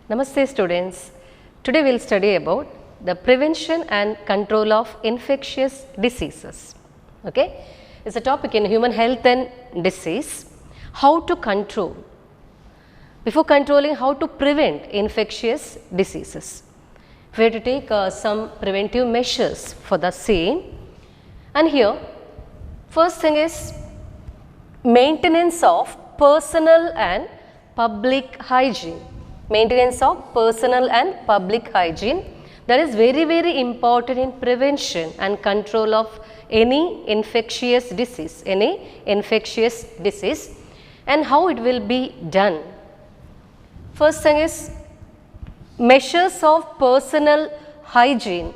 Namaste students. Today we will study about the prevention and control of infectious diseases. Okay? It's a topic in human health and disease. How to control. Before controlling, how to prevent infectious diseases. We have to take some preventive measures for the same. And here, first thing is maintenance of personal and public hygiene. Maintenance of personal and public hygiene, that is very important in prevention and control of any infectious disease, and how it will be done. First thing is measures of personal hygiene.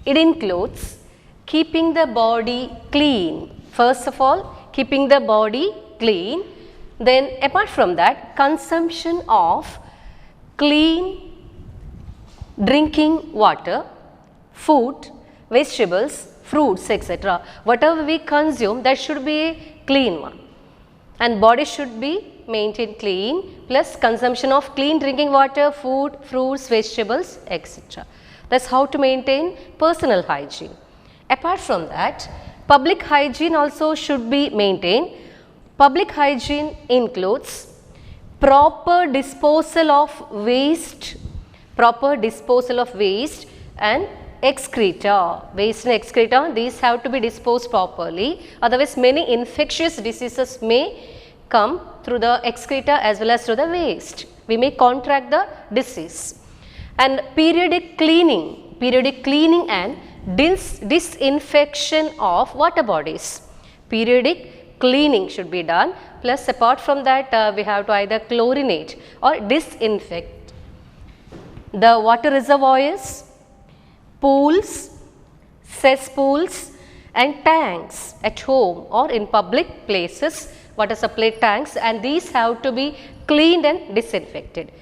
It includes keeping the body clean. First of all, keeping the body clean. Then apart from that, consumption of clean drinking water, food, vegetables, fruits, etc. Whatever we consume, that should be a clean one, and body should be maintained clean, plus consumption of clean drinking water, food, fruits, vegetables, etc. That's how to maintain personal hygiene. Apart from that, public hygiene also should be maintained. Public hygiene includes proper disposal of waste and excreta. Waste and excreta, these have to be disposed properly, otherwise many infectious diseases may come through the excreta as well as through the waste. We may contract the disease. And periodic cleaning and disinfection of water bodies. Periodic cleaning should be done, plus apart from that we have to either chlorinate or disinfect the water reservoirs, pools, cesspools and tanks at home or in public places, water supply tanks, and these have to be cleaned and disinfected.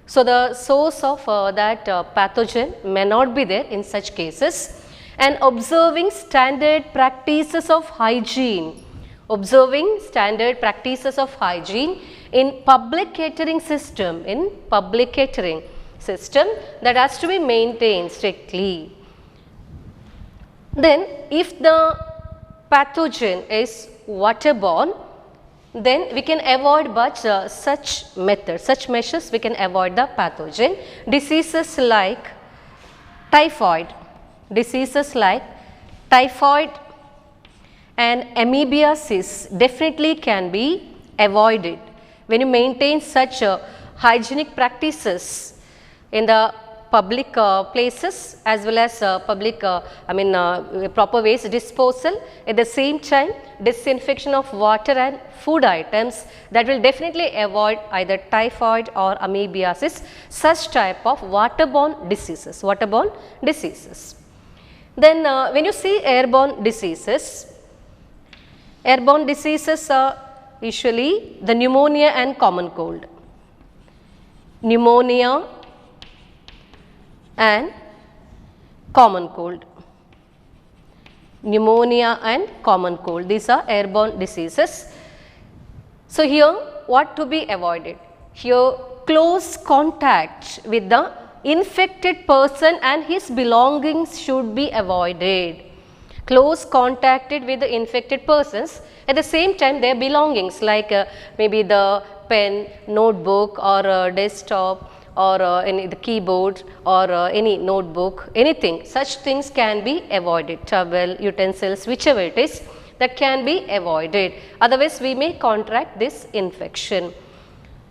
So, the source of that pathogen may not be there in such cases. And observing standard practices of hygiene. Observing standard practices of hygiene in public catering system, that has to be maintained strictly. Then if the pathogen is waterborne, then we can avoid such measures we can avoid the pathogen. Diseases like typhoid and amoebiasis definitely can be avoided when you maintain such hygienic practices in the public places as well as proper waste disposal. At the same time, disinfection of water and food items, that will definitely avoid either typhoid or amoebiasis, such type of waterborne diseases. Then when you see airborne diseases are usually the pneumonia and common cold. Pneumonia and common cold. These are airborne diseases. So, here what to be avoided? Here close contact with the infected person and his belongings should be avoided. Close contacted with the infected persons, at the same time their belongings like maybe the pen, notebook or desktop or the keyboard or any notebook, anything, such things can be avoided. Towel, utensils, whichever it is, that can be avoided, otherwise we may contract this infection.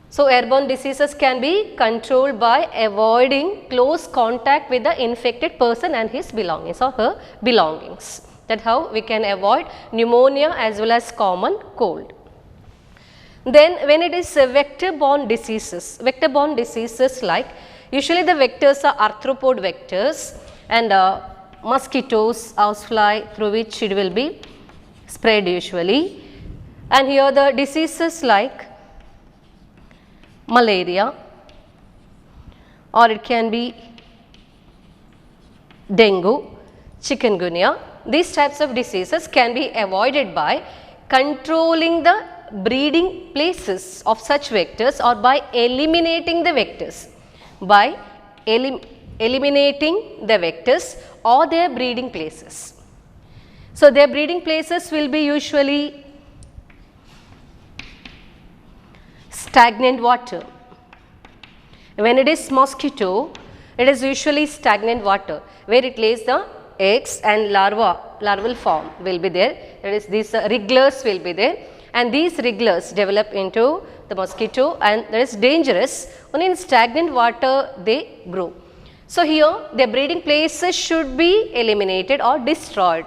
So, airborne diseases can be controlled by avoiding close contact with the infected person and his belongings or her belongings. That is how we can avoid pneumonia as well as common cold. Then when it is vector-borne diseases like, usually the vectors are arthropod vectors and mosquitoes, housefly, through which it will be spread usually. And here the diseases like malaria, or it can be dengue, chikungunya. These types of diseases can be avoided by controlling the breeding places of such vectors or by eliminating the vectors. by eliminating the vectors or their breeding places. So, their breeding places will be usually stagnant water. When it is mosquito, it is usually stagnant water where it lays the eggs and larval form will be there. That is, these wrigglers will be there, and these wrigglers develop into the mosquito, and that is dangerous. Only in stagnant water they grow. So, here their breeding places should be eliminated or destroyed,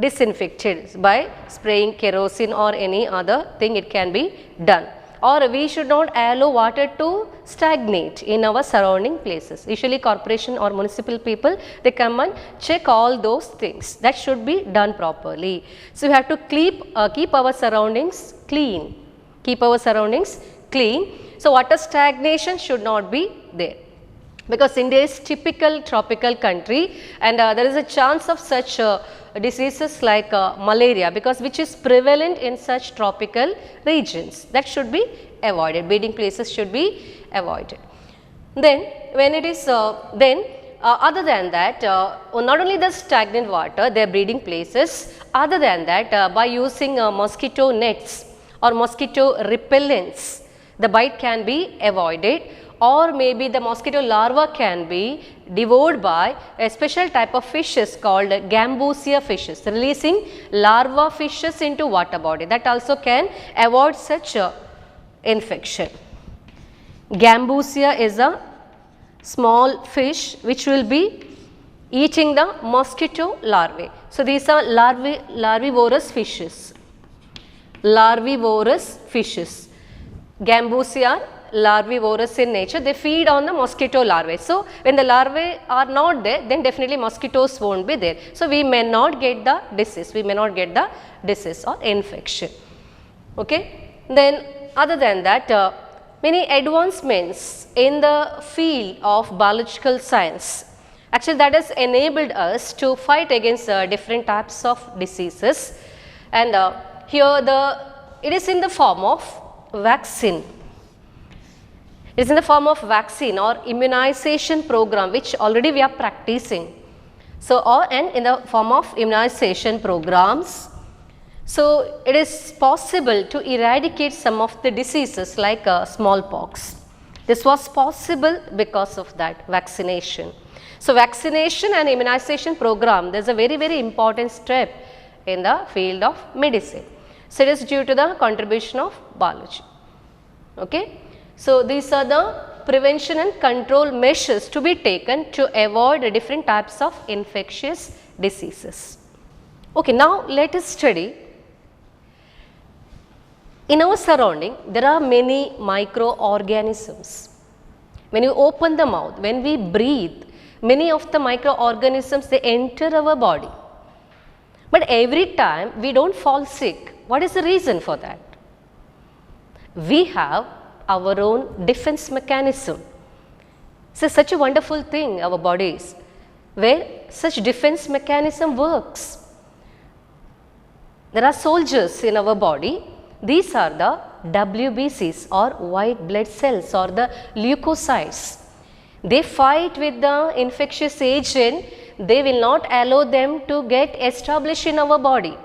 disinfected by spraying kerosene or any other thing it can be done. Or we should not allow water to stagnate in our surrounding places. Usually corporation or municipal people, they come and check all those things. That should be done properly. So, we have to keep our surroundings clean. Keep our surroundings clean. So, water stagnation should not be there, because India is typical tropical country, and there is a chance of such diseases like malaria, because which is prevalent in such tropical regions. That should be avoided. Breeding places should be avoided. Then when it is other than that, not only the stagnant water, their breeding places, other than that, by using mosquito nets or mosquito repellents, the bite can be avoided, or maybe the mosquito larva can be devoured by a special type of fishes called gambusia fishes, releasing larva fishes into water body. That also can avoid such infection. Gambusia is a small fish which will be eating the mosquito larvae. So, these are larvivorous fishes. Larvivorous fishes. Gambusia larvivorous in nature, they feed on the mosquito larvae. So, when the larvae are not there, then definitely mosquitoes won't be there. So, we may not get the disease, or infection. Okay. Then other than that, many advancements in the field of biological science, actually that has enabled us to fight against different types of diseases, and here it is in the form of vaccine. It is in the form of vaccine or immunization program, which already we are practicing. So, and in the form of immunization programs, so it is possible to eradicate some of the diseases like smallpox. This was possible because of that vaccination. So, vaccination and immunization program, there is a very important step in the field of medicine. So, it is due to the contribution of biology. Okay. So, these are the prevention and control measures to be taken to avoid different types of infectious diseases. Okay, now let us study. In our surrounding, there are many microorganisms. When you open the mouth, when we breathe, many of the microorganisms, they enter our body. But every time we don't fall sick. What is the reason for that? We have our own defense mechanism. So, such a wonderful thing, our bodies, where such defense mechanism works. There are soldiers in our body. These are the WBCs or white blood cells or the leukocytes. They fight with the infectious agent. They will not allow them to get established in our body.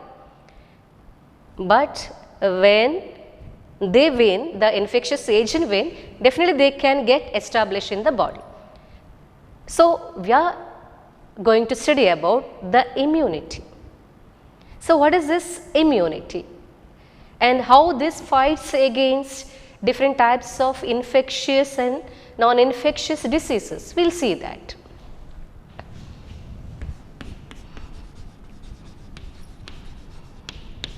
But when they win, the infectious agent win, definitely they can get established in the body. So, we are going to study about the immunity. So, what is this immunity and how this fights against different types of infectious and non-infectious diseases? We will see that.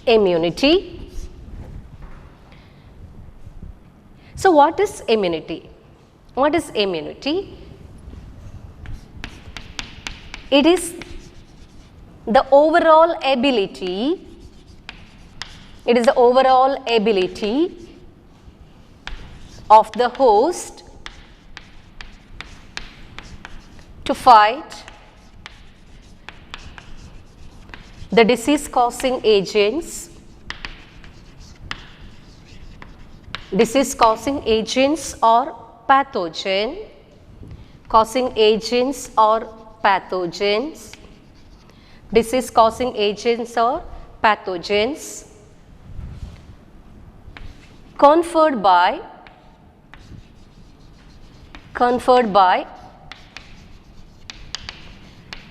Immunity. So, what is immunity? What is immunity? It is the overall ability, of the host to fight the disease causing agents or pathogen causing agents or pathogens, disease causing agents or pathogens conferred by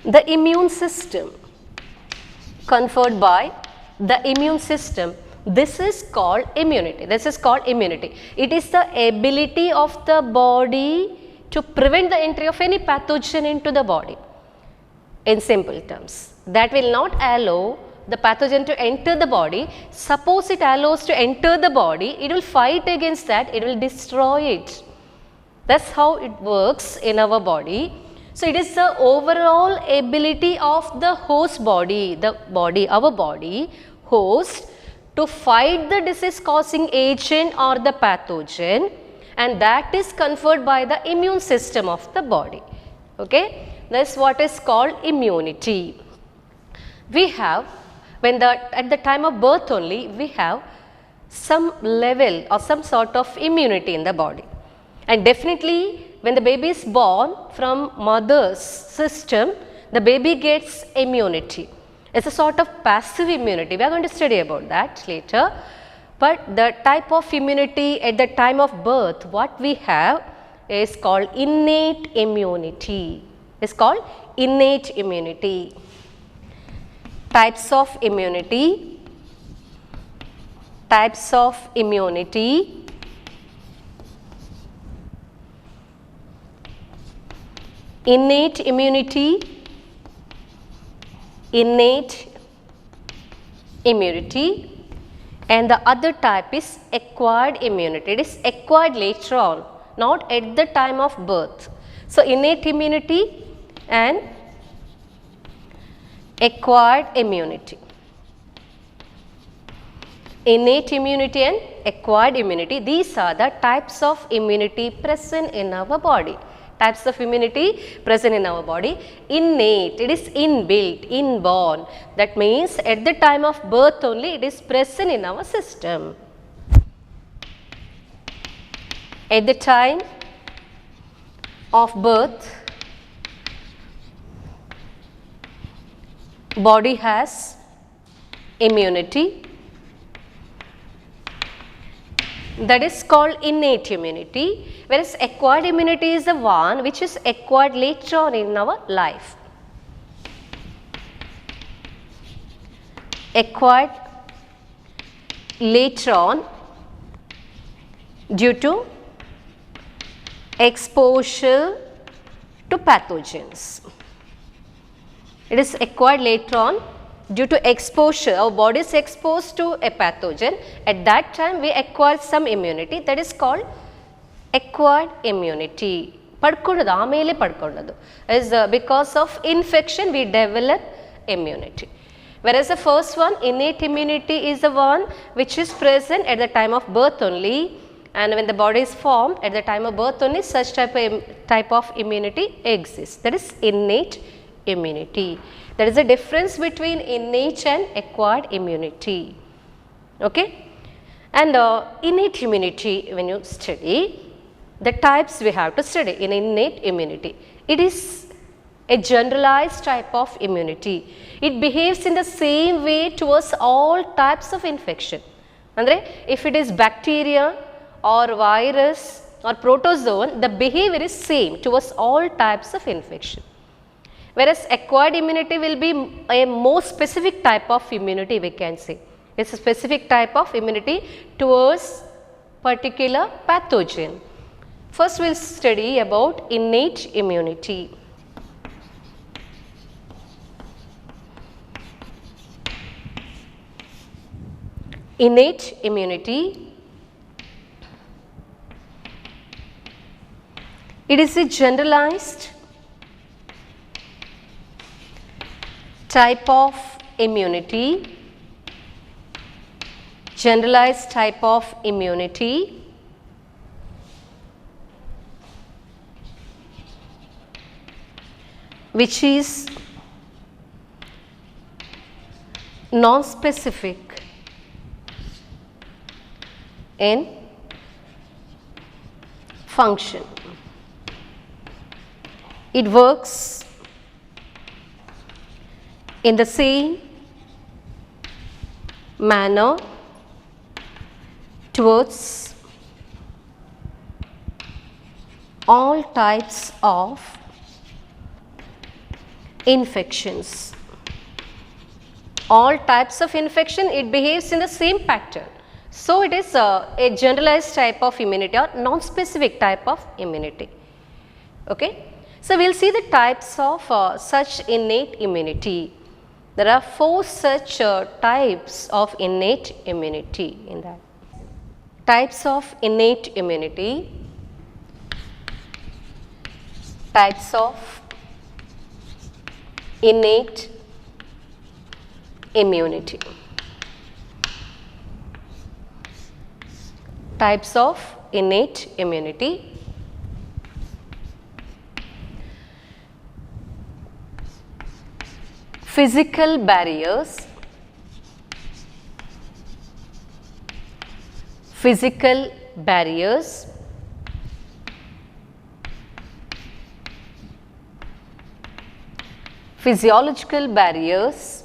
the immune system, conferred by the immune system. This is called immunity. This is called immunity. It is the ability of the body to prevent the entry of any pathogen into the body. In simple terms, that will not allow the pathogen to enter the body. Suppose it allows to enter the body, it will fight against that, it will destroy it. That's how it works in our body. So it is the overall ability of the host body, our body, host, to fight the disease causing agent or the pathogen, and that is conferred by the immune system of the body. Okay, that's what is called immunity. We have, at the time of birth only, we have some level or some sort of immunity in the body, and definitely when the baby is born, from mother's system the baby gets immunity. It's a sort of passive immunity. We are going to study about that later. But the type of immunity at the time of birth, what we have is called innate immunity. It's called innate immunity. Types of immunity. Types of immunity. Innate immunity. Innate immunity, and the other type is acquired immunity. It is acquired later on, not at the time of birth. So innate immunity and acquired immunity. Innate immunity and acquired immunity, these are the types of immunity present in our body. Types of immunity present in our body. Innate, it is inbuilt, inborn. That means at the time of birth only it is present in our system. At the time of birth, body has immunity. That is called innate immunity, whereas acquired immunity is the one which is acquired later on in our life. Acquired later on due to exposure to pathogens. It is acquired later on due to exposure. Our body is exposed to a pathogen. At that time we acquire some immunity. That is called acquired immunity. Is because of infection we develop immunity. Whereas the first one, innate immunity, is the one which is present at the time of birth only, and when the body is formed at the time of birth only, such type of immunity exists. That is innate immunity. There is a difference between innate and acquired immunity. Okay? And innate immunity, when you study, the types we have to study in innate immunity. It is a generalized type of immunity. It behaves in the same way towards all types of infection. Andre, if it is bacteria or virus or protozoan, the behavior is same towards all types of infection. Whereas acquired immunity will be a more specific type of immunity, we can say. It's a specific type of immunity towards particular pathogen. First we will study about innate immunity. Innate immunity, it is a generalized type of immunity, generalized type of immunity which is non-specific in function. It works in the same manner towards all types of infections. All types of infection, it behaves in the same pattern. So, it is a generalized type of immunity or non-specific type of immunity. Okay. So, we will see the types of such innate immunity. There are 4 such types of innate immunity in that. Types of innate immunity. Types of innate immunity. Types of innate immunity. Physical barriers. Physical barriers. Physiological barriers.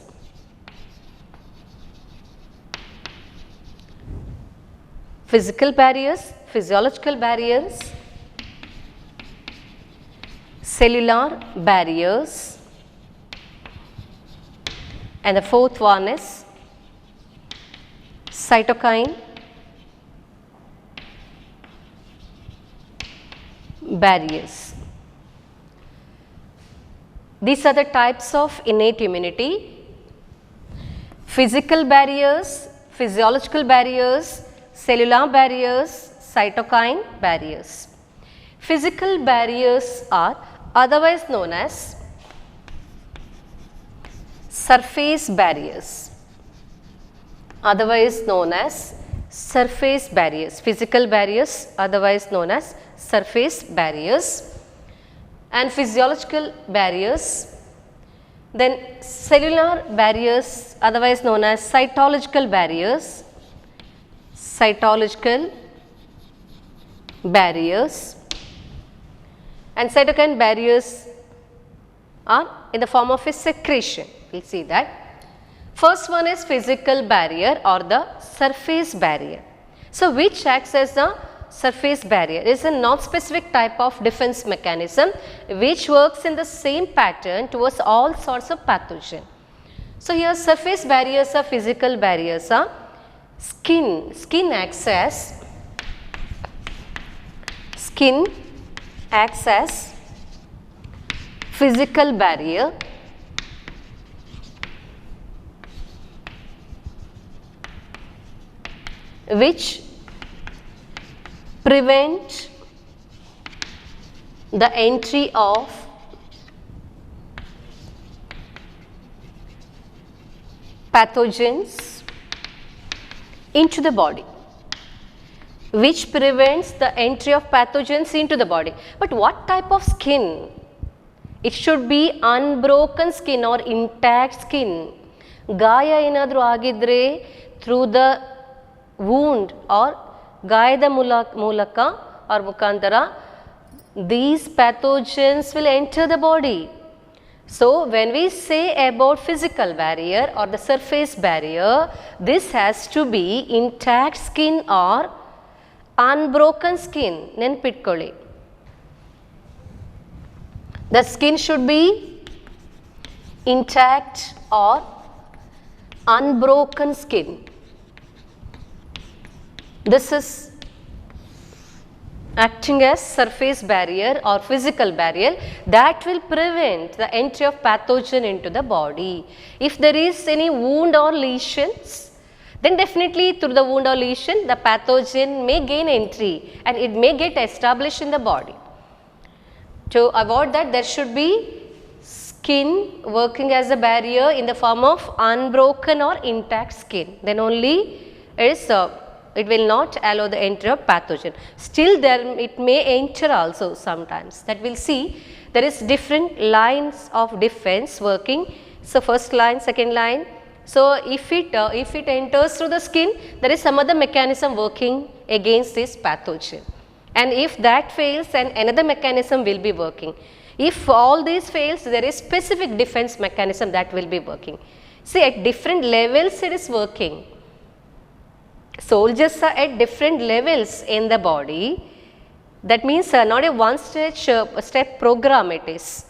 Physical barriers, physiological barriers, cellular barriers, and the 4th one is cytokine barriers. These are the types of innate immunity: physical barriers, physiological barriers, cellular barriers, cytokine barriers. Physical barriers are otherwise known as surface barriers. Otherwise known as surface barriers. Physical barriers otherwise known as surface barriers. And physiological barriers, then cellular barriers otherwise known as cytological barriers, cytological barriers, and cytokine barriers are in the form of a secretion. We will see that. First one is physical barrier or the surface barrier. So, which acts as the surface barrier? It is a non-specific type of defense mechanism which works in the same pattern towards all sorts of pathogen. So, here surface barriers or physical barriers are skin acts as physical barrier, which prevent the entry of pathogens into the body, which prevents the entry of pathogens into the body. But what type of skin? It should be unbroken skin or intact skin. ಗಾಯ ಏನಾದರೂ ಆಗಿದ್ರೆ through the wound or ಗಾಯದ ಮೂಲಕ or ಮುಖಾಂತರ these pathogens will enter the body. So, when we say about physical barrier or the surface barrier, this has to be intact skin or unbroken skin. ನೆನಪಿಟ್ಕೊಳ್ಳಿ. The skin should be intact or unbroken skin. This is acting as surface barrier or physical barrier that will prevent the entry of pathogen into the body. If there is any wound or lesions, then definitely through the wound or lesion the pathogen may gain entry and it may get established in the body. To avoid that, there should be skin working as a barrier in the form of unbroken or intact skin. Then only it will not allow the entry of pathogen. Still there it may enter also sometimes, that we will see. There is different lines of defense working. So, first line, second line. So, if it enters through the skin, there is some other mechanism working against this pathogen, and if that fails, then another mechanism will be working. If all these fails, there is specific defense mechanism that will be working. See, at different levels it is working. Soldiers are at different levels in the body. That means not a one step program it is.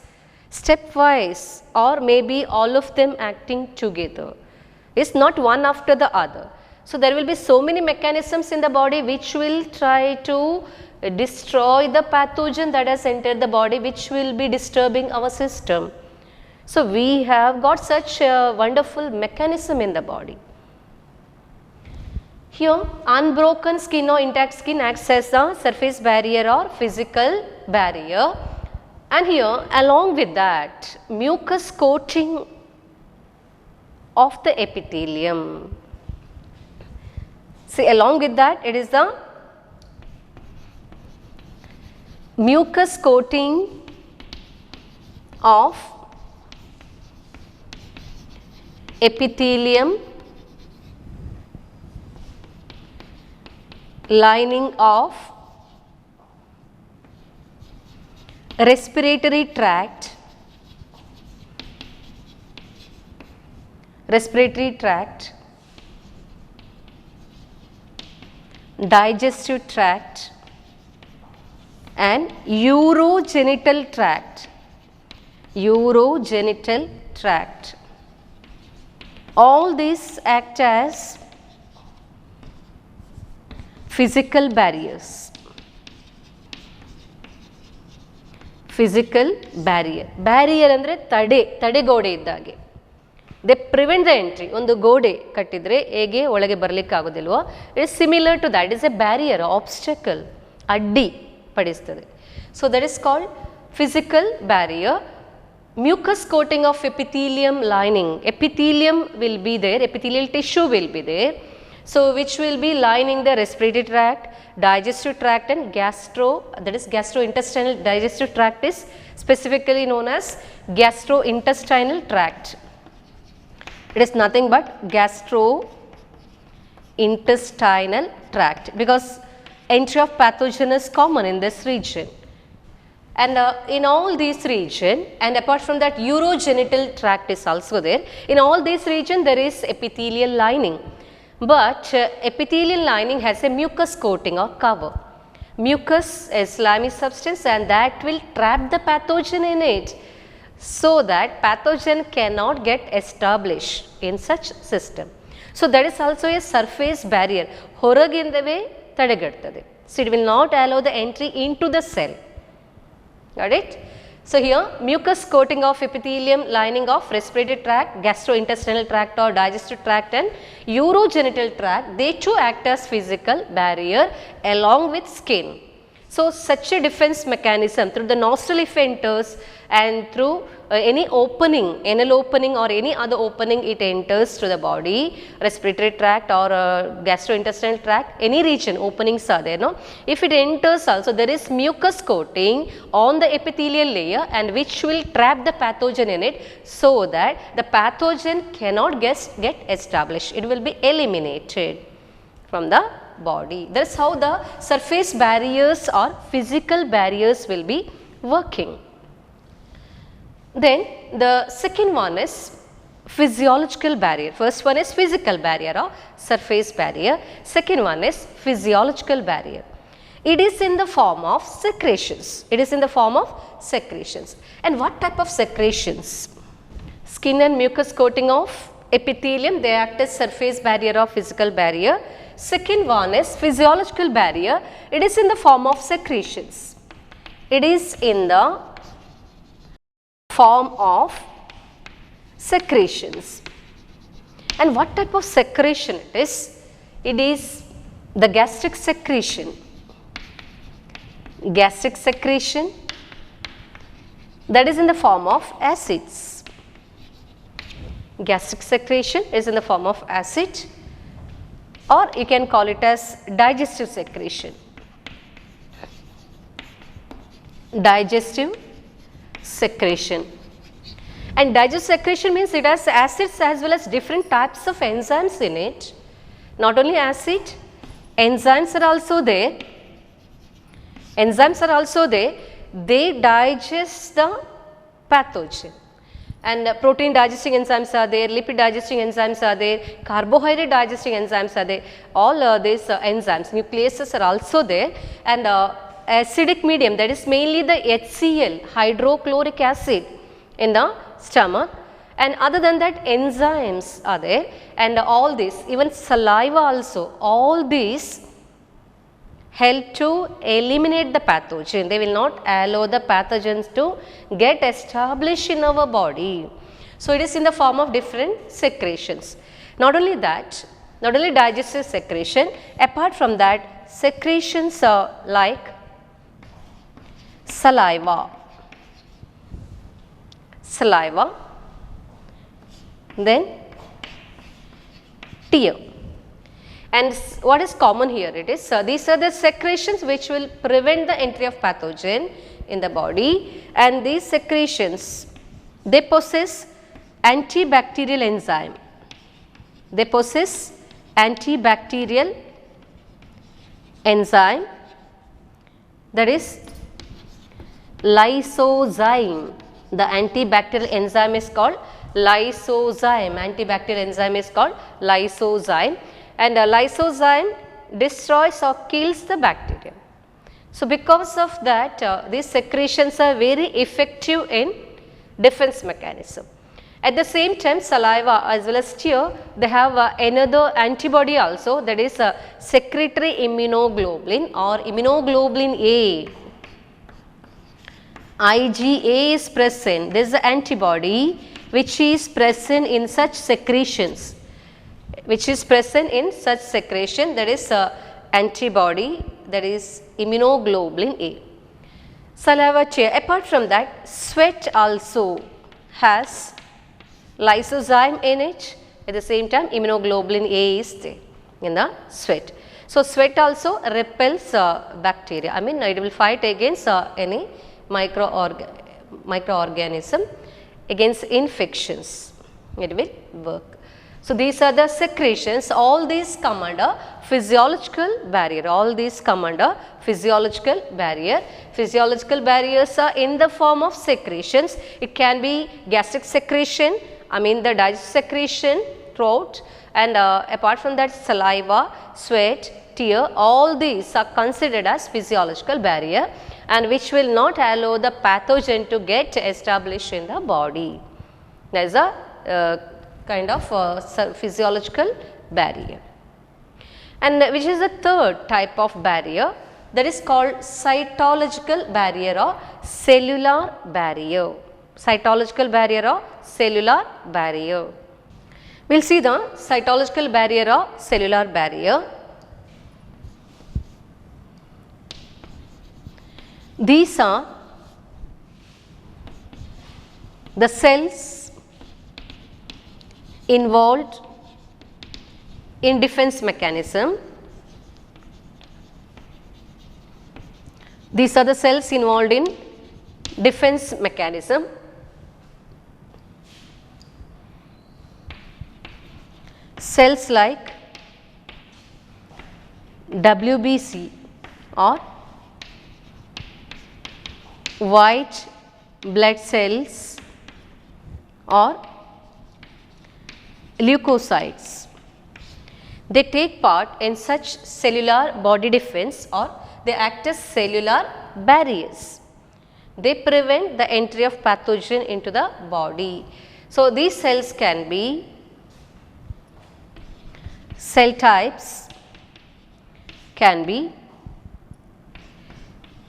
Stepwise, or maybe all of them acting together. It's not one after the other. So, there will be so many mechanisms in the body which will try to destroy the pathogen that has entered the body, which will be disturbing our system. So, we have got such a wonderful mechanism in the body. Here, unbroken skin or intact skin acts as the surface barrier or physical barrier, and here along with that mucus coating of the epithelium. See, along with that it is the mucus coating of epithelium, lining of respiratory tract, digestive tract and urogenital tract. All these act as physical barriers. Physical barrier. Barrier andre tade gode iddage. They prevent the entry. ಒಂದು ಗೋಡೆ ಕಟ್ಟಿದ್ರೆ ಹೇಗೆ ಒಳಗೆ ಬರಲಿಕ್ಕೆ ಆಗೋದಿಲ್ವೋ, it is similar to that. It is a barrier, obstacle, ಅಡ್ಡಿ ಪಡಿಸ್ತದೆ. So that is called physical barrier. Mucus coating of epithelium lining. Epithelium will be there, epithelial tissue will be there. So which will be lining the respiratory tract, digestive tract and that is gastrointestinal. Digestive tract is specifically known as gastrointestinal tract. It is nothing but gastrointestinal tract, because entry of pathogen is common in this region. And in all these region, and apart from that urogenital tract is also there. In all these region there is epithelial lining. But epithelial lining has a mucus coating or cover. Mucus is slimy substance and that will trap the pathogen in it, so that pathogen cannot get established in such system. So that is also a surface barrier. ಹೊರಗಿಂದವೇ ತಡೆಗಟ್ಟುತ್ತದೆ. So it will not allow the entry into the cell. Got it? So here mucus coating of epithelium, lining of respiratory tract, gastrointestinal tract or digestive tract and urogenital tract, they too act as physical barrier along with skin. So such a defense mechanism through the nostril if enters, and through any opening, anal opening or any other opening it enters to the body, respiratory tract or gastrointestinal tract, any region openings are there, no? If it enters also, there is mucus coating on the epithelial layer and which will trap the pathogen in it, so that the pathogen cannot get established, it will be eliminated from the body. That is how the surface barriers or physical barriers will be working. Then the second one is physiological barrier. First one is physical barrier or surface barrier. Second one is physiological barrier. It is in the form of secretions. It is in the form of secretions. And what type of secretions? Skin and mucus coating of epithelium, they act as surface barrier or physical barrier. Second one is physiological barrier. It is in the form of secretions. It is in the form of secretions. And what type of secretion it is? It is the gastric secretion. Gastric secretion, that is in the form of acids. Gastric secretion is in the form of acid, or you can call it as digestive secretion. Digestive secretion. And digestive secretion means it has acids as well as different types of enzymes in it. Not only acid, enzymes are also there. Enzymes are also there. they digest the pathogen. And protein digesting enzymes are there, lipid digesting enzymes are there, carbohydrate digesting enzymes are there, all these enzymes, nucleases are also there, and acidic medium, that is mainly the HCl, hydrochloric acid in the stomach, and other than that enzymes are there, and all this, even saliva also, all these help to eliminate the pathogen. They will not allow the pathogens to get established in our body. So, it is in the form of different secretions. Not only that, not only digestive secretion, apart from that, secretions are like saliva, then tear. And what is common here? It is these are the secretions which will prevent the entry of pathogen in the body, and these secretions, they possess antibacterial enzyme. They possess antibacterial enzyme, that is lysozyme. The antibacterial enzyme is called lysozyme. Antibacterial enzyme is called lysozyme. And lysozyme destroys or kills the bacteria. So, because of that these secretions are very effective in defense mechanism. At the same time, saliva as well as tear, they have another antibody also, that is secretory immunoglobulin or immunoglobulin A. IgA is present. This is the antibody which is present in such secretions, that is antibody, that is immunoglobulin A. Saliva, tear. Apart from that, sweat also has lysozyme in it. At the same time, immunoglobulin A is there in the sweat. So, sweat also repels bacteria. I mean, it will fight against any microorganism, against infections. It will work. So, these are the secretions, all these come under physiological barrier, Physiological barriers are in the form of secretions. It can be gastric secretion, I mean the digestive secretion, throat, and apart from that saliva, sweat, tear, all these are considered as physiological barrier, and which will not allow the pathogen to get established in the body. There is a kind of physiological barrier. And which is the third type of barrier, that is called cytological barrier or cellular barrier. Cytological barrier or cellular barrier. We will see the cytological barrier or cellular barrier. These are the cells involved in defense mechanism. These are the cells involved in defense mechanism. Cells like WBC or white blood cells or leukocytes. They take part in such cellular body defense, or they act as cellular barriers. They prevent the entry of pathogen into the body. So, these cells can be cell types, can be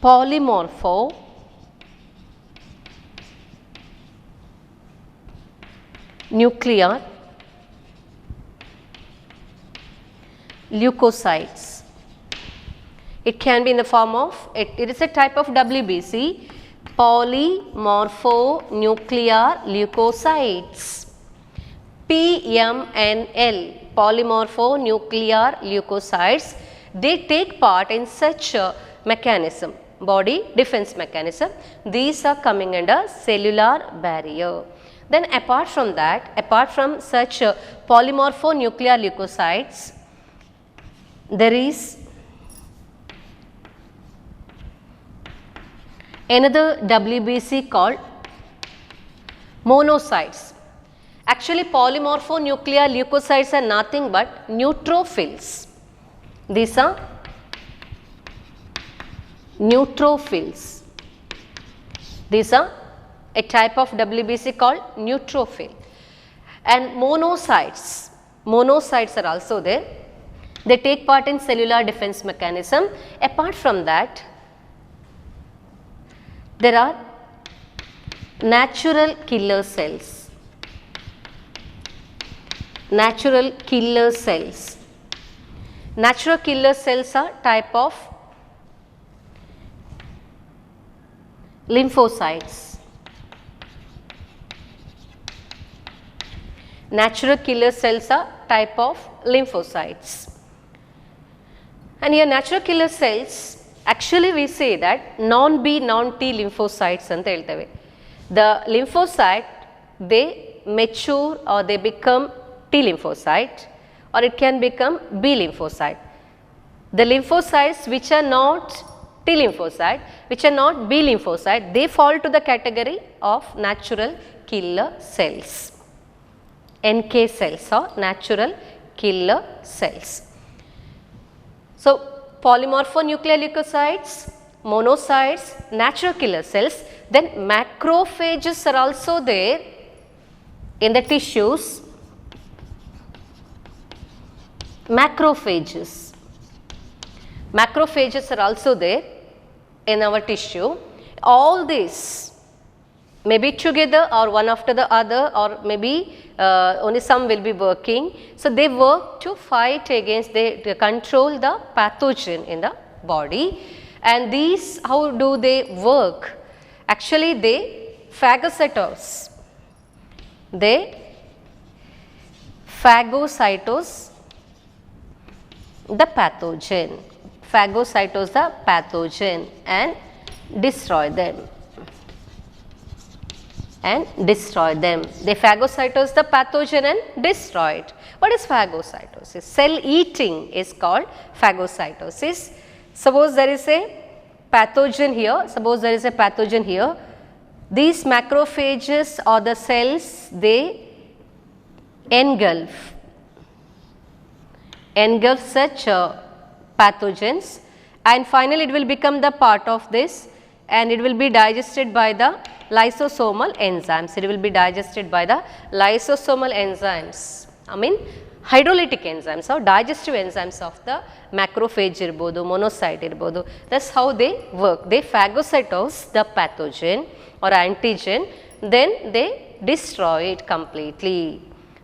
polymorpho, nuclear, leukocytes. It can be in the form of, it is a type of WBC, polymorphonuclear leukocytes. PMNL, polymorphonuclear leukocytes, they take part in such mechanism, body defense mechanism. These are coming under cellular barrier. Then apart from that, apart from such polymorphonuclear leukocytes, there is Another WBC called monocytes. Actually, polymorphonuclear leukocytes are nothing but neutrophils. These are neutrophils. These are a type of WBC called neutrophil. And monocytes are also there. They take part in cellular defense mechanism. Apart from that, there are natural killer cells. Natural killer cells. Natural killer cells are type of lymphocytes. Natural killer cells are type of lymphocytes. And here natural killer cells, actually we say that non-B, non-T lymphocytes anta heltave. The lymphocyte, they mature or they become T lymphocyte, or it can become B lymphocyte. The lymphocytes which are not T lymphocyte, which are not B lymphocyte, they fall to the category of natural killer cells. NK cells or natural killer cells. So, polymorphonuclear leukocytes, monocytes, natural killer cells, then macrophages are also there in the tissues. Macrophages are also there in our tissue. All these may be together or one after the other, or maybe only some will be working. So, they work to fight against, they control the pathogen in the body. And these, how do they work? Actually, they phagocytose. They phagocytose the pathogen. Phagocytose the pathogen and destroy them. They phagocytose the pathogen and destroy it. What is phagocytosis? Cell eating is called phagocytosis. Suppose there is a pathogen here. These macrophages or the cells, they engulf such pathogens, and finally it will become the part of this, and it will be digested by the lysosomal enzymes. I mean hydrolytic enzymes or digestive enzymes of the macrophage irbodu, monocyte irbodu. That's how they work. They phagocytose the pathogen or antigen, then they destroy it completely.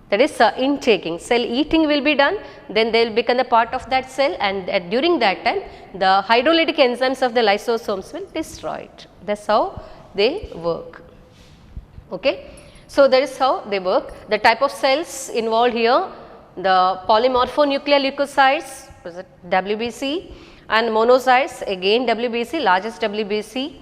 That is intaking. Cell eating will be done, then they will become a part of that cell, and during that time the hydrolytic enzymes of the lysosomes will destroy it. That is how they work. Okay. So, that is how they work. The type of cells involved here, the polymorphonuclear leukocytes, WBC, and monocytes, again WBC, largest WBC,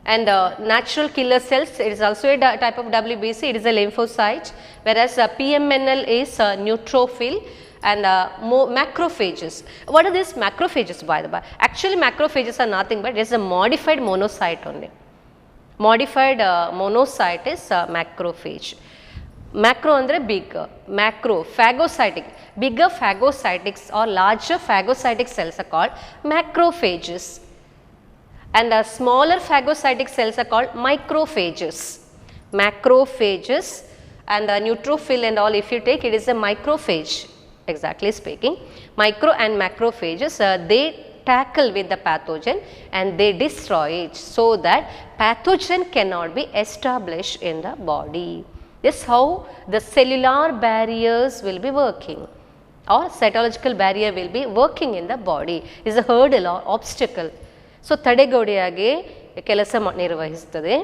and natural killer cells, it is also a type of WBC, it is a lymphocyte, whereas PMNL is neutrophil, and macrophages. What are these macrophages, by the way? Actually, macrophages are nothing but it is a modified monocyte only. Modified monocyte is macrophage. Macro andre big, macro, phagocytic, bigger phagocytics or larger phagocytic cells are called macrophages, and smaller phagocytic cells are called microphages. Macrophages, and neutrophil and all, if you take, it is a microphage, exactly speaking. Micro and macrophages, they tackle with the pathogen and they destroy it, so that pathogen cannot be established in the body. This is how the cellular barriers will be working, or cytological barrier will be working in the body. It is a hurdle or obstacle. So, ತಡೆಗೋಡೆಯಾಗಿ ಕೆಲಸ ನಿರ್ವಹಿಸುತ್ತದೆ,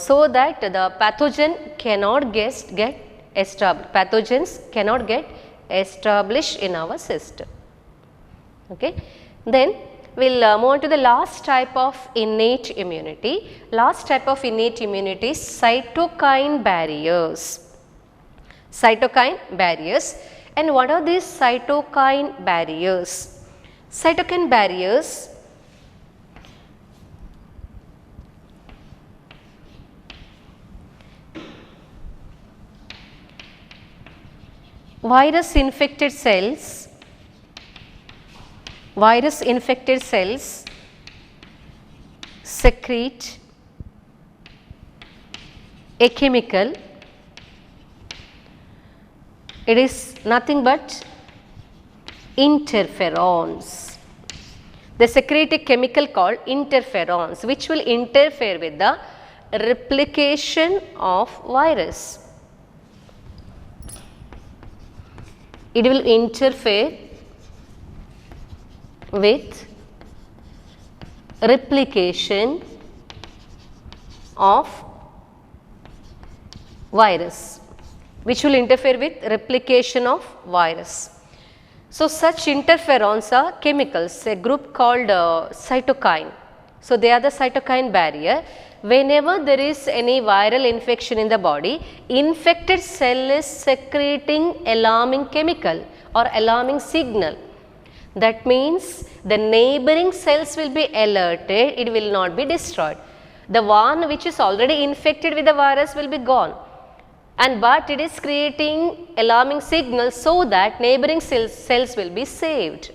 so that the pathogen cannot get established. Pathogens cannot get established in our system. Okay. Then we will move on to the last type of innate immunity. Last type of innate immunity is cytokine barriers. Cytokine barriers. And what are these cytokine barriers? Cytokine barriers virus infected cells secrete a chemical. It is nothing but interferons. They secrete a chemical called interferons, which will interfere with the replication of virus. It will interfere with replication of virus, which will interfere with replication of virus. So, such interferons are chemicals, a group called cytokine. So, they are the cytokine barrier. Whenever there is any viral infection in the body, infected cell is secreting alarming chemical or alarming signal. That means the neighboring cells will be alerted, it will not be destroyed. The one which is already infected with the virus will be gone. But it is creating alarming signals so that neighboring cells will be saved.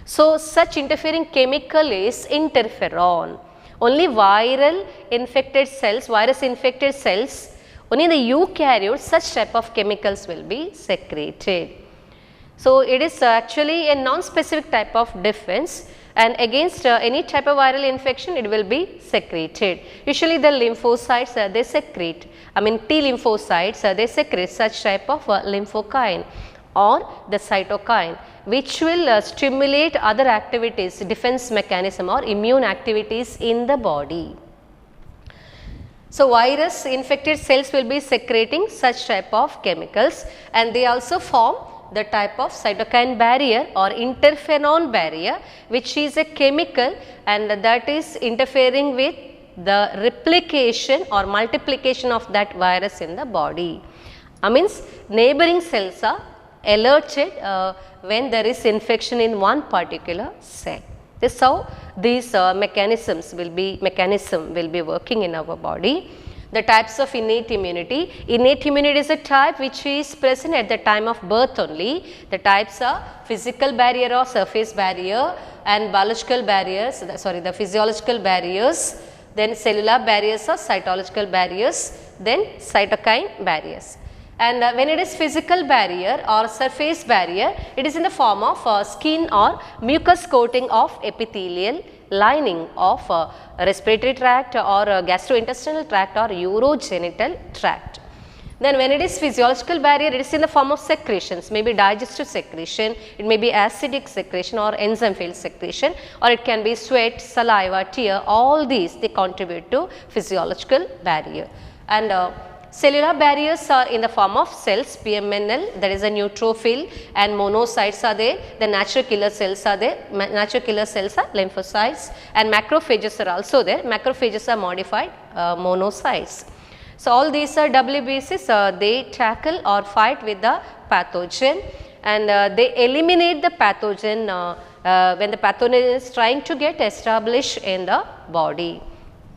So, such interfering chemical is interferon. Only virus infected cells, only the eukaryotes, such type of chemicals will be secreted. So, it is actually a non-specific type of defense, and against any type of viral infection it will be secreted. Usually the lymphocytes they secrete, T lymphocytes they secrete such type of lymphokine or the cytokine, which will stimulate other activities, defense mechanism or immune activities in the body. So, virus infected cells will be secreting such type of chemicals, and they also form the type of cytokine barrier or interferon barrier, which is a chemical and that is interfering with the replication or multiplication of that virus in the body. Means neighboring cells are alerted when there is infection in one particular cell. This is how these mechanism will be working in our body. The types of innate immunity. Innate immunity is a type which is present at the time of birth only. The types are physical barrier or surface barrier and biological barriers, the physiological barriers, then cellular barriers or cytological barriers, then cytokine barriers. And when it is physical barrier or surface barrier, it is in the form of skin or mucus coating of epithelial lining of respiratory tract or gastrointestinal tract or urogenital tract. Then when it is physiological barrier, it is in the form of secretions, maybe digestive secretion, it may be acidic secretion or enzyme filled secretion, or it can be sweat, saliva, tear, all these they contribute to physiological barrier. And cellular barriers are in the form of cells, PMNL, that is a neutrophil, and monocytes are there, the natural killer cells are there, natural killer cells are lymphocytes, and macrophages are also there, macrophages are modified monocytes. So, all these are WBCs, they tackle or fight with the pathogen, and they eliminate the pathogen when the pathogen is trying to get established in the body.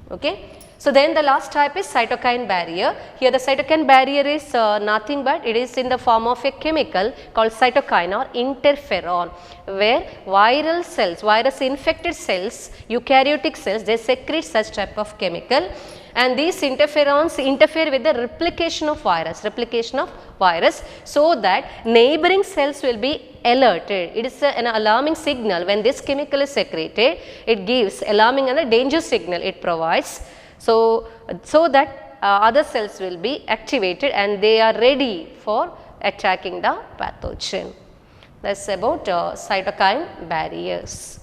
Okay. So, then the last type is cytokine barrier. Here the cytokine barrier is nothing but it is in the form of a chemical called cytokine or interferon, where viral cells, virus infected cells, eukaryotic cells, they secrete such type of chemical, and these interferons interfere with the replication of virus, so that neighboring cells will be alerted. It is an alarming signal. When this chemical is secreted, it gives alarming and a danger signal it provides. So that other cells will be activated and they are ready for attacking the pathogen. That is about cytokine barriers.